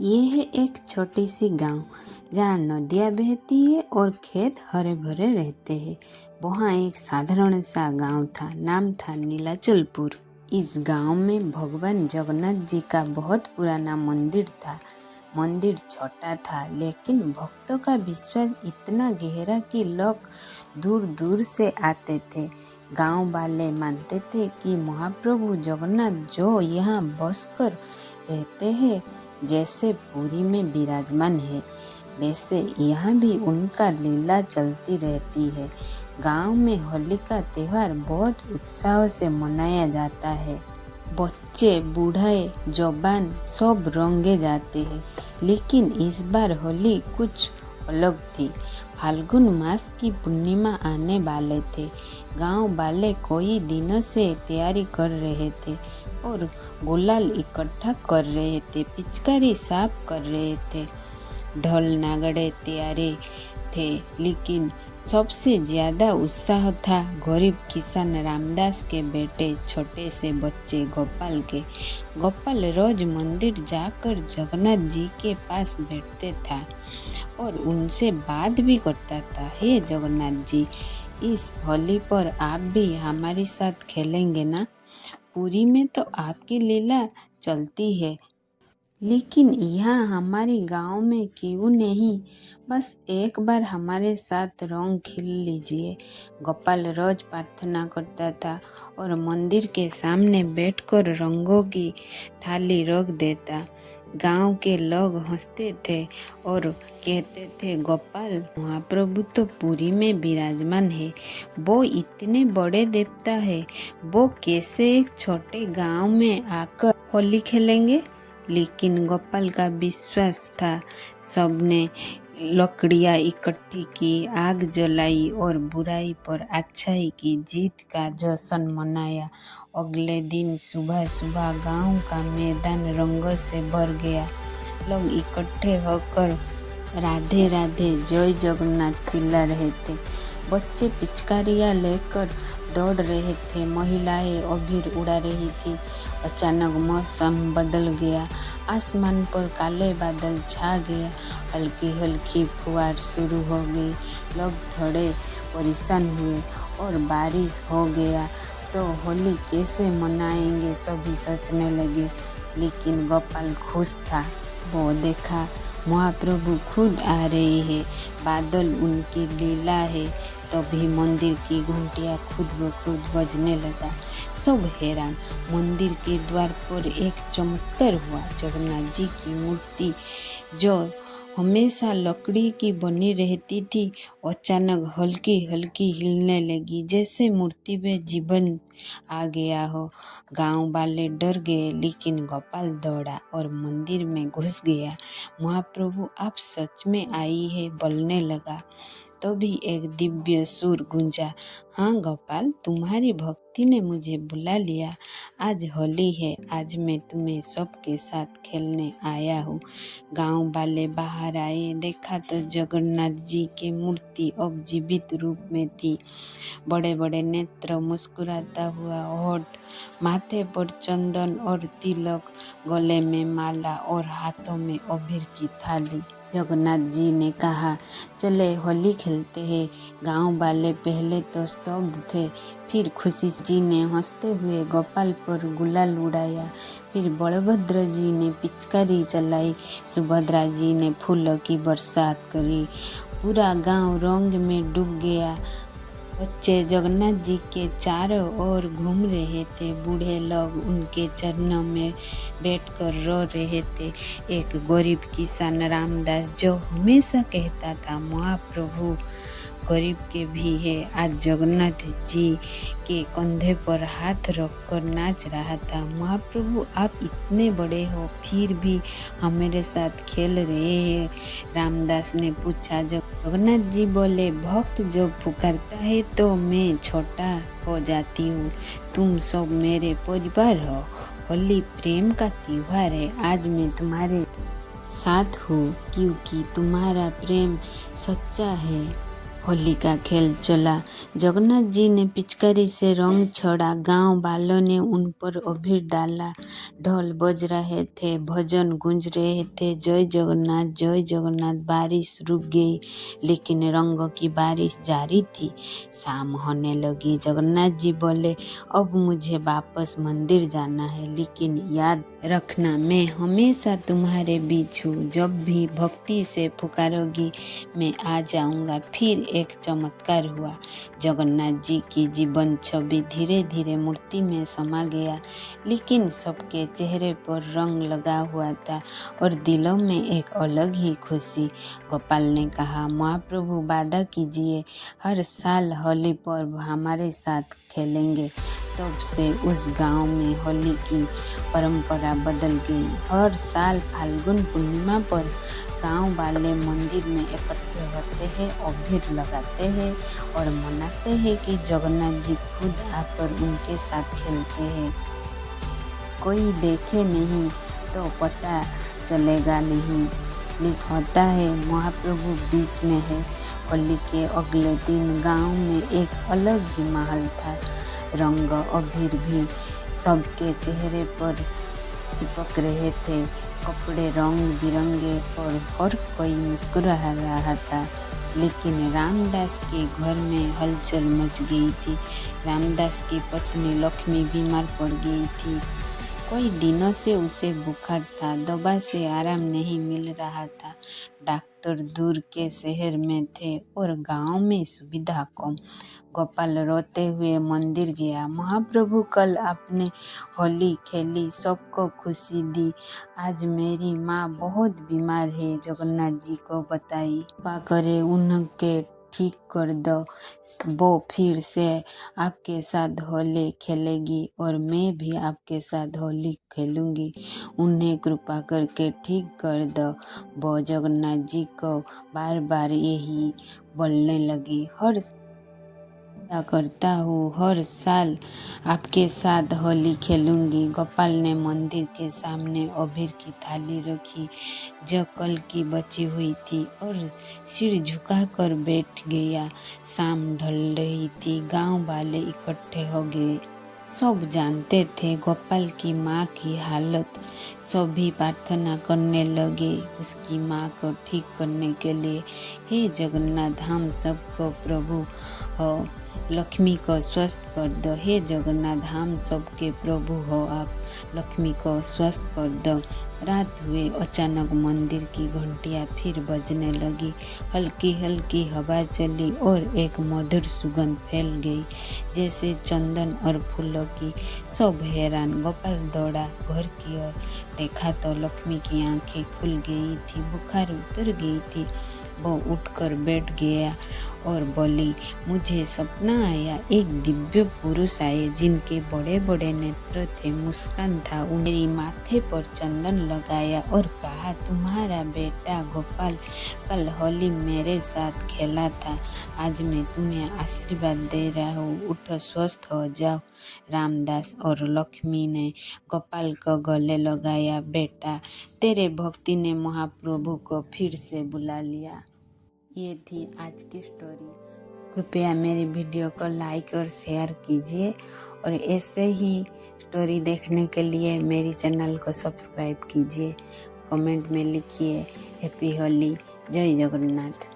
ये है एक छोटी सी गांव जहाँ नदियाँ बहती है और खेत हरे भरे रहते हैं। वहाँ एक साधारण सा गांव था, नाम था नीलाचलपुर। इस गांव में भगवान जगन्नाथ जी का बहुत पुराना मंदिर था। मंदिर छोटा था लेकिन भक्तों का विश्वास इतना गहरा कि लोग दूर दूर से आते थे। गांव वाले मानते थे कि महाप्रभु जगन्नाथ जो यहाँ बसकर रहते हैं, जैसे पुरी में विराजमान है, वैसे यहाँ भी उनका लीला चलती रहती है। गांव में होली का त्यौहार बहुत उत्साह से मनाया जाता है। बच्चे, बूढ़े, जवान सब रंगे जाते हैं। लेकिन इस बार होली कुछ अलग थी। फाल्गुन मास की पूर्णिमा आने वाले थे। गांव वाले कई दिनों से तैयारी कर रहे थे और गुलाल इकट्ठा कर रहे थे, पिचकारी साफ कर रहे थे, ढोल नागड़े तैयारे थे। लेकिन सबसे ज्यादा उत्साह था गरीब किसान रामदास के बेटे छोटे से बच्चे गोपाल के। गोपाल रोज मंदिर जाकर जगन्नाथ जी के पास बैठते था और उनसे बात भी करता था। हे जगन्नाथ जी, इस होली पर आप भी हमारे साथ खेलेंगे ना? पुरी में तो आपकी लीला चलती है, लेकिन यहाँ हमारे गांव में क्यों नहीं? बस एक बार हमारे साथ रंग खेल लीजिए। गोपाल रोज प्रार्थना करता था और मंदिर के सामने बैठकर रंगों की थाली रख देता। गांव के लोग हंसते थे और कहते थे, गोपाल, महाप्रभु तो पुरी में विराजमान है, वो इतने बड़े देवता है, वो कैसे एक छोटे गांव में आकर होली खेलेंगे? लेकिन गोपाल का विश्वास था। सबने लकड़ियाँ इकट्ठी की, आग जलाई और बुराई पर अच्छाई की जीत का जश्न मनाया। अगले दिन सुबह सुबह गांव का मैदान रंगों से भर गया। लोग इकट्ठे होकर राधे राधे जय जगन्नाथ चिल्ला रहे थे। बच्चे पिचकारियाँ लेकर दौड़ रहे थे, महिलाएं अबीर उड़ा रही थी। अचानक मौसम बदल गया। आसमान पर काले बादल छा गया। हल्की हल्की फुहार शुरू हो गई। लोग थोड़े परेशान हुए और बारिश हो गया तो होली कैसे मनाएंगे, सभी सोचने लगे। लेकिन गोपाल खुश था। वो देखा महाप्रभु खुद आ रहे हैं, बादल उनकी लीला है। तभी मंदिर की घंटियां खुद ब खुद बजने लगा। सब हैरान। मंदिर के द्वार पर एक चमत्कार हुआ। जगन्नाथ जी की मूर्ति जो हमेशा लकड़ी की बनी रहती थी, अचानक हल्की हल्की हिलने लगी, जैसे मूर्ति में जीवन आ गया हो। गांव वाले डर गए, लेकिन गोपाल दौड़ा और मंदिर में घुस गया। महाप्रभु, आप सच में आई है, बोलने लगा। तभी एक दिव्य सुर गूंजा, हाँ गोपाल, तुम्हारी भक्ति ने मुझे बुला लिया। आज होली है, आज मैं तुम्हें सबके साथ खेलने आया हूँ। गांव वाले बाहर आए, देखा तो जगन्नाथ जी की मूर्ति अब जीवित रूप में थी। बड़े बड़े नेत्र, मुस्कुराता हुआ होठ, माथे पर चंदन और तिलक, गले में माला और हाथों में अबीर की थाली। जगन्नाथ जी ने कहा, चले होली खेलते हैं। गांव वाले पहले तो स्तब्ध थे, फिर खुशी जी ने हंसते हुए गोपाल पर गुलाल उड़ाया। फिर बलभद्र जी ने पिचकारी चलाई, सुभद्रा जी ने फूलों की बरसात करी। पूरा गांव रंग में डूब गया। बच्चे जगन्नाथ जी के चारों ओर घूम रहे थे। बूढ़े लोग उनके चरणों में बैठकर रो रहे थे। एक गरीब किसान रामदास जो हमेशा कहता था, महाप्रभु गरीब के भी है, आज जगन्नाथ जी के कंधे पर हाथ रखकर नाच रहा था। महाप्रभु, आप इतने बड़े हो फिर भी हमारे साथ खेल रहे हैं? रामदास ने पूछा। जगन्नाथ जी बोले, भक्त जो पुकारता है तो मैं छोटा हो जाती हूँ। तुम सब मेरे परिवार हो। होली प्रेम का त्योहार है। आज मैं तुम्हारे साथ हूँ क्योंकि तुम्हारा प्रेम सच्चा है। होली का खेल चला। जगन्नाथ जी ने पिचकारी से रंग छोड़ा, गांव वालों ने उन पर अबीर डाला। ढोल बज रहे थे, भजन गूंज रहे थे, जय जगन्नाथ जय जगन्नाथ। बारिश रुक गई लेकिन रंगों की बारिश जारी थी। शाम होने लगी। जगन्नाथ जी बोले, अब मुझे वापस मंदिर जाना है, लेकिन याद रखना मैं हमेशा तुम्हारे बीच हूँ। जब भी भक्ति से पुकारोगी मैं आ जाऊंगा। फिर एक चमत्कार हुआ। जगन्नाथ जी की जीवन छवि धीरे धीरे मूर्ति में समा गया, लेकिन सबके चेहरे पर रंग लगा हुआ था और दिलों में एक अलग ही खुशी। गोपाल ने कहा, महाप्रभु वादा कीजिए हर साल होली पर्व हमारे साथ खेलेंगे। तब से उस गांव में होली की परंपरा बदल गई। हर साल फाल्गुन पूर्णिमा पर गांव वाले मंदिर में इकट्ठे होते हैं, अबीर लगाते हैं और मनाते हैं कि जगन्नाथ जी खुद आकर उनके साथ खेलते हैं। कोई देखे नहीं तो पता चलेगा नहीं, प्लीज होता है महाप्रभु बीच में है। होली के अगले दिन गांव में एक अलग ही माहौल था। रंग अबीर भी सबके चेहरे पर चिपक रहे थे। कपड़े रंग बिरंगे और हर कोई मुस्कुरा रहा था। लेकिन रामदास के घर में हलचल मच गई थी। रामदास की पत्नी लक्ष्मी बीमार पड़ गई थी। कई दिनों से उसे बुखार था, दवा से आराम नहीं मिल रहा था। डॉक्टर दूर के शहर में थे और गांव में सुविधा कम। गोपाल रोते हुए मंदिर गया। महाप्रभु कल आपने होली खेली, सबको खुशी दी। आज मेरी माँ बहुत बीमार है, जगन्नाथ जी को बताई। कृपा करे उनके ठीक कर दो। वो फिर से आपके साथ होली खेलेगी और मैं भी आपके साथ होली खेलूंगी। उन्हें कृपा करके ठीक कर दो। वो जगन्नाथ जी को बार बार यही बोलने लगी, हर करता हूँ, हर साल आपके साथ होली खेलूंगी। गोपाल ने मंदिर के सामने अबीर की थाली रखी जो कल की बची हुई थी और सिर झुकाकर बैठ गया। शाम ढल रही थी, गांव वाले इकट्ठे हो गए। सब जानते थे गोपाल की माँ की हालत। सभी प्रार्थना करने लगे उसकी माँ को ठीक करने के लिए। हे जगन्नाथ, हम सबको प्रभु हो, लक्ष्मी को स्वस्थ कर दो। हे जगन्नाथ, हम सबके प्रभु हो, आप लक्ष्मी को स्वस्थ कर दो। रात हुए अचानक मंदिर की घंटियां फिर बजने लगी। हल्की हल्की हवा चली और एक मधुर सुगंध फैल गई, जैसे चंदन और फूलों की। सब हैरान। गोपाल दौड़ा घर की ओर। देखा तो लक्ष्मी की आंखें खुल गई थी, बुखार उतर गई थी। वो उठकर बैठ गया और बोली, मुझे सपना आया, एक दिव्य पुरुष आए जिनके बड़े बड़े नेत्र थे, मुस्कान था। मेरी माथे पर चंदन लगाया और कहा, तुम्हारा बेटा गोपाल कल होली मेरे साथ खेला था। आज मैं तुम्हें आशीर्वाद दे रहा हूँ, उठो, स्वस्थ हो जाओ। रामदास और लक्ष्मी ने गोपाल को गले लगाया। बेटा, तेरे भक्ति ने महाप्रभु को फिर से बुला लिया। ये थी आज की स्टोरी। कृपया मेरी वीडियो को लाइक और शेयर कीजिए और ऐसे ही स्टोरी देखने के लिए मेरी चैनल को सब्सक्राइब कीजिए। कमेंट में लिखिए हैप्पी होली, जय जगन्नाथ।